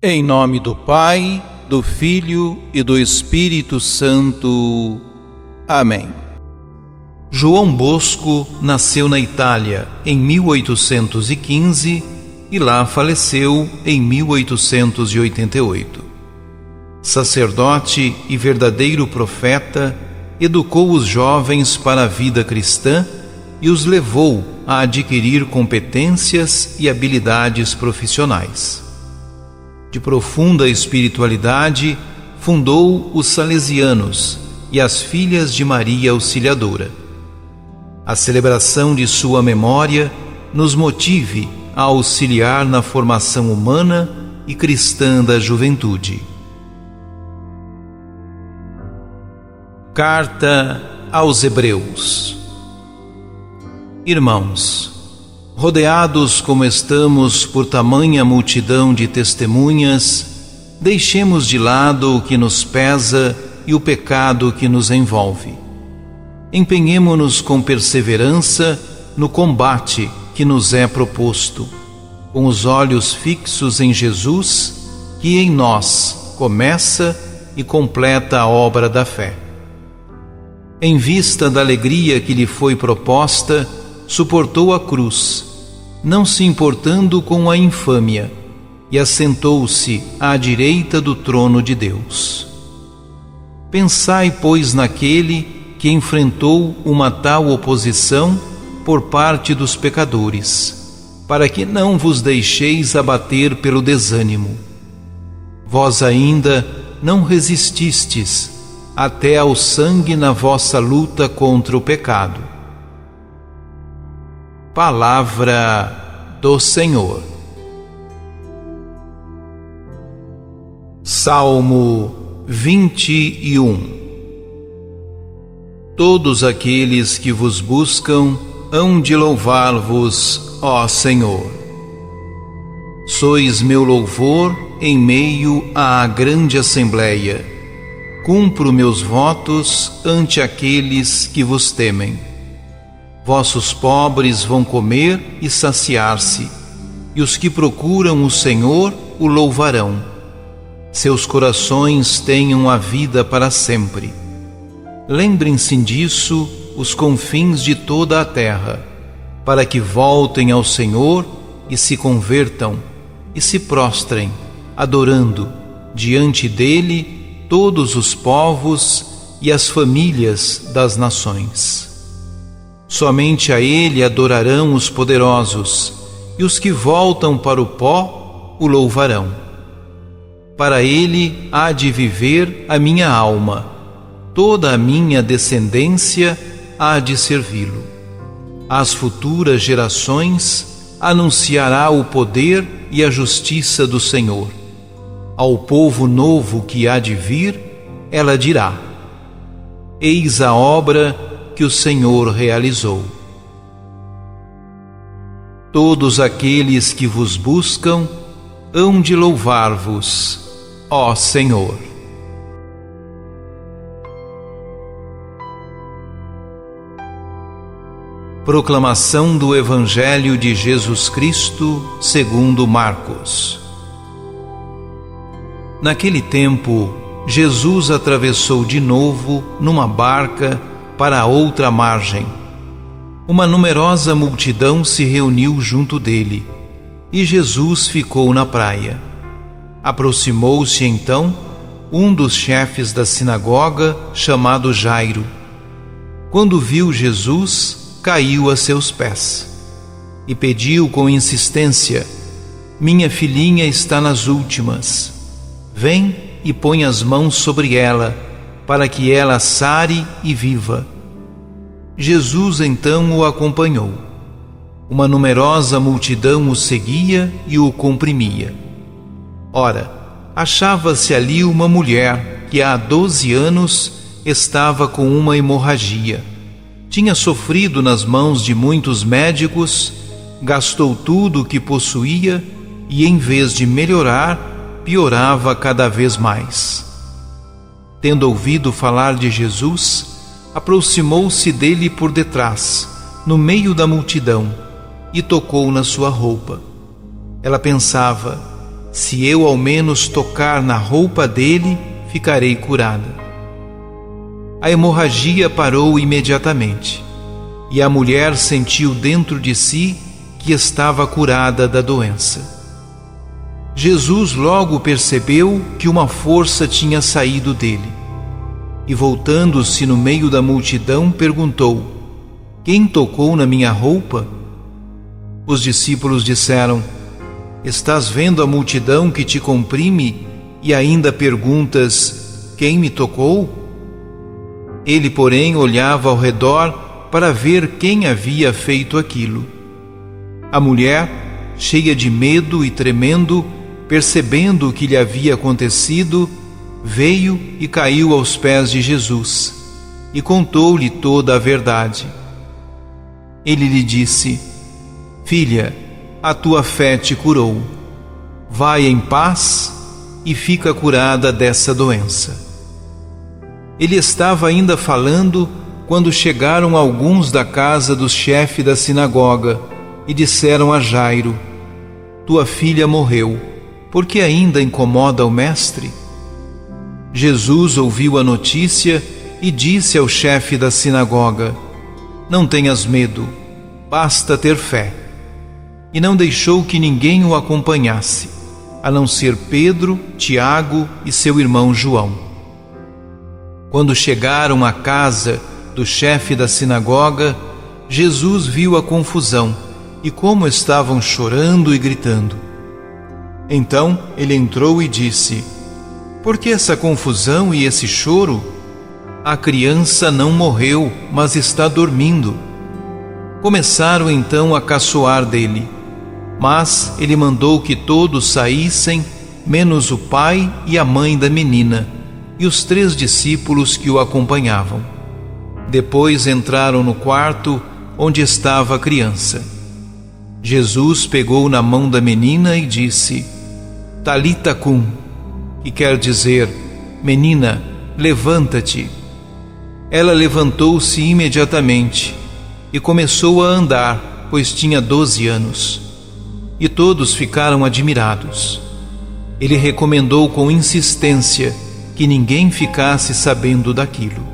Em nome do Pai, do Filho e do Espírito Santo. Amém. João Bosco nasceu na Itália em 1815 e lá faleceu em 1888. Sacerdote e verdadeiro profeta, educou os jovens para a vida cristã e os levou a adquirir competências e habilidades profissionais. De profunda espiritualidade, fundou os Salesianos e as Filhas de Maria Auxiliadora. A celebração de sua memória nos motive a auxiliar na formação humana e cristã da juventude. Carta aos Hebreus. Irmãos, rodeados como estamos por tamanha multidão de testemunhas, deixemos de lado o que nos pesa e o pecado que nos envolve. Empenhemo-nos com perseverança no combate que nos é proposto, com os olhos fixos em Jesus, que em nós começa e completa a obra da fé. Em vista da alegria que lhe foi proposta, suportou a cruz, não se importando com a infâmia, e assentou-se à direita do trono de Deus. Pensai, pois, naquele que enfrentou uma tal oposição por parte dos pecadores, para que não vos deixeis abater pelo desânimo. Vós ainda não resististes até ao sangue na vossa luta contra o pecado. Palavra do Senhor. Salmo 21. Todos aqueles que vos buscam hão de louvar-vos, ó Senhor. Sois meu louvor em meio à grande assembleia. Cumpro meus votos ante aqueles que vos temem. Vossos pobres vão comer e saciar-se, e os que procuram o Senhor o louvarão. Seus corações tenham a vida para sempre. Lembrem-se disso os confins de toda a terra, para que voltem ao Senhor e se convertam e se prostrem, adorando diante dele todos os povos e as famílias das nações. Somente a ele adorarão os poderosos, e os que voltam para o pó o louvarão. Para ele há de viver a minha alma, toda a minha descendência há de servi-lo. Às futuras gerações anunciará o poder e a justiça do Senhor. Ao povo novo que há de vir, ela dirá: eis a obra que o Senhor realizou. Todos aqueles que vos buscam hão de louvar-vos, ó Senhor. Proclamação do Evangelho de Jesus Cristo segundo Marcos. Naquele tempo, Jesus atravessou de novo numa barca para a outra margem. Uma numerosa multidão se reuniu junto dele, e Jesus ficou na praia. Aproximou-se então um dos chefes da sinagoga, chamado Jairo. Quando viu Jesus, caiu a seus pés e pediu com insistência: minha filhinha está nas últimas. Vem e põe as mãos sobre ela, para que ela sare e viva. Jesus então o acompanhou. Uma numerosa multidão o seguia e o comprimia. Ora, achava-se ali uma mulher que há 12 anos estava com uma hemorragia. Tinha sofrido nas mãos de muitos médicos, gastou tudo o que possuía e, em vez de melhorar, piorava cada vez mais. Tendo ouvido falar de Jesus, aproximou-se dele por detrás, no meio da multidão, e tocou na sua roupa. Ela pensava: Se eu ao menos tocar na roupa dele, ficarei curada. A hemorragia parou imediatamente, e a mulher sentiu dentro de si que estava curada da doença. Jesus logo percebeu que uma força tinha saído dele, e voltando-se no meio da multidão, perguntou: Quem tocou na minha roupa? Os discípulos disseram: Estás vendo a multidão que te comprime e ainda perguntas: Quem me tocou? Ele, porém, olhava ao redor para ver quem havia feito aquilo. A mulher, cheia de medo e tremendo, percebendo o que lhe havia acontecido, veio e caiu aos pés de Jesus e contou-lhe toda a verdade. Ele lhe disse: Filha, a tua fé te curou. Vai em paz e fica curada dessa doença. Ele estava ainda falando quando chegaram alguns da casa do chefe da sinagoga e disseram a Jairo: Tua filha morreu, por que ainda incomoda o mestre? Jesus ouviu a notícia e disse ao chefe da sinagoga: Não tenhas medo, basta ter fé. E não deixou que ninguém o acompanhasse, a não ser Pedro, Tiago e seu irmão João. Quando chegaram à casa do chefe da sinagoga, Jesus viu a confusão e como estavam chorando e gritando. Então ele entrou e disse: Por que essa confusão e esse choro? A criança não morreu, mas está dormindo. Começaram então a caçoar dele, mas ele mandou que todos saíssem, menos o pai e a mãe da menina, e os 3 discípulos que o acompanhavam. Depois entraram no quarto onde estava a criança. Jesus pegou na mão da menina e disse: Talita cum, que quer dizer: Menina, levanta-te. Ela levantou-se imediatamente e começou a andar, pois tinha 12 anos. E todos ficaram admirados. Ele recomendou com insistência que ninguém ficasse sabendo daquilo,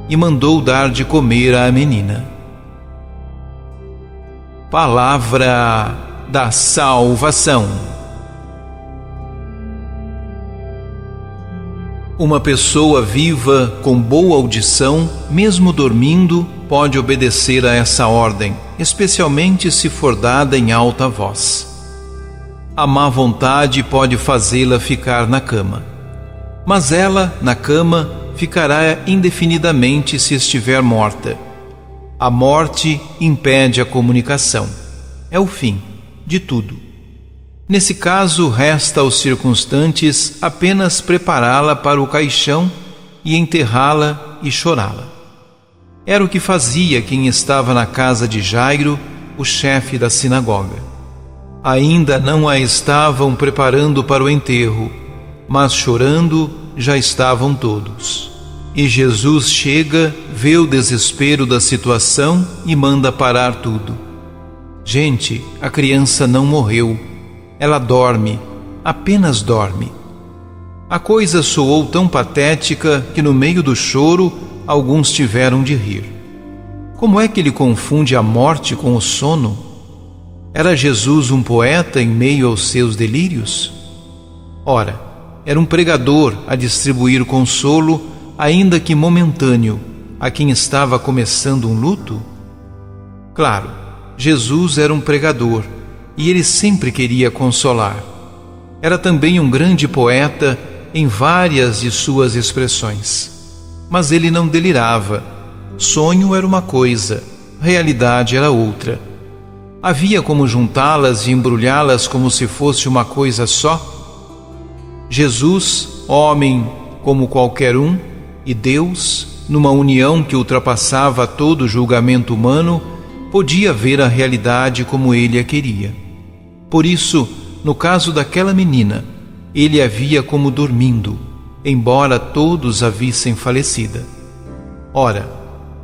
e mandou dar de comer à menina. Palavra da salvação. Uma pessoa viva, com boa audição, mesmo dormindo, pode obedecer a essa ordem, especialmente se for dada em alta voz. A má vontade pode fazê-la ficar na cama, mas ela, na cama, ficará indefinidamente se estiver morta. A morte impede a comunicação. É o fim de tudo. Nesse caso, resta aos circunstantes apenas prepará-la para o caixão e enterrá-la e chorá-la. Era o que fazia quem estava na casa de Jairo, o chefe da sinagoga. Ainda não a estavam preparando para o enterro, mas chorando já estavam todos. E Jesus chega, vê o desespero da situação e manda parar tudo. Gente, a criança não morreu. Ela dorme, apenas dorme. A coisa soou tão patética que no meio do choro alguns tiveram de rir. Como é que ele confunde a morte com o sono? Era Jesus um poeta em meio aos seus delírios? Ora, era um pregador a distribuir consolo, ainda que momentâneo, a quem estava começando um luto? Claro, Jesus era um pregador e ele sempre queria consolar. Era também um grande poeta em várias de suas expressões. Mas ele não delirava. Sonho era uma coisa, realidade era outra. Havia como juntá-las e embrulhá-las como se fosse uma coisa só? Jesus, homem como qualquer um, e Deus, numa união que ultrapassava todo julgamento humano, podia ver a realidade como ele a queria. Por isso, no caso daquela menina, ele a via como dormindo, embora todos a vissem falecida. Ora,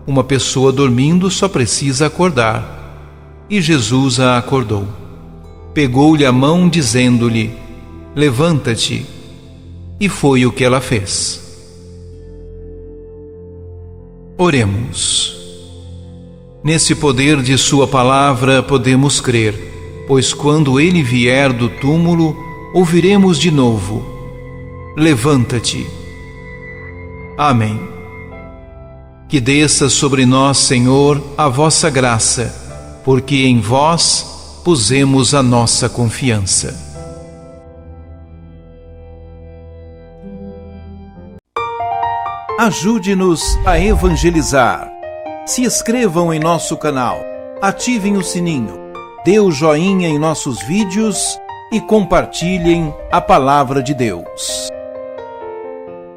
uma pessoa dormindo só precisa acordar. E Jesus a acordou. Pegou-lhe a mão, dizendo-lhe: levanta-te. E foi o que ela fez. Oremos. Nesse poder de sua palavra podemos crer, pois quando ele vier do túmulo, ouviremos de novo: levanta-te. Amém. Que desça sobre nós, Senhor, a vossa graça, porque em vós pusemos a nossa confiança. Ajude-nos a evangelizar. Se inscrevam em nosso canal, ativem o sininho, dê o joinha em nossos vídeos e compartilhem a palavra de Deus.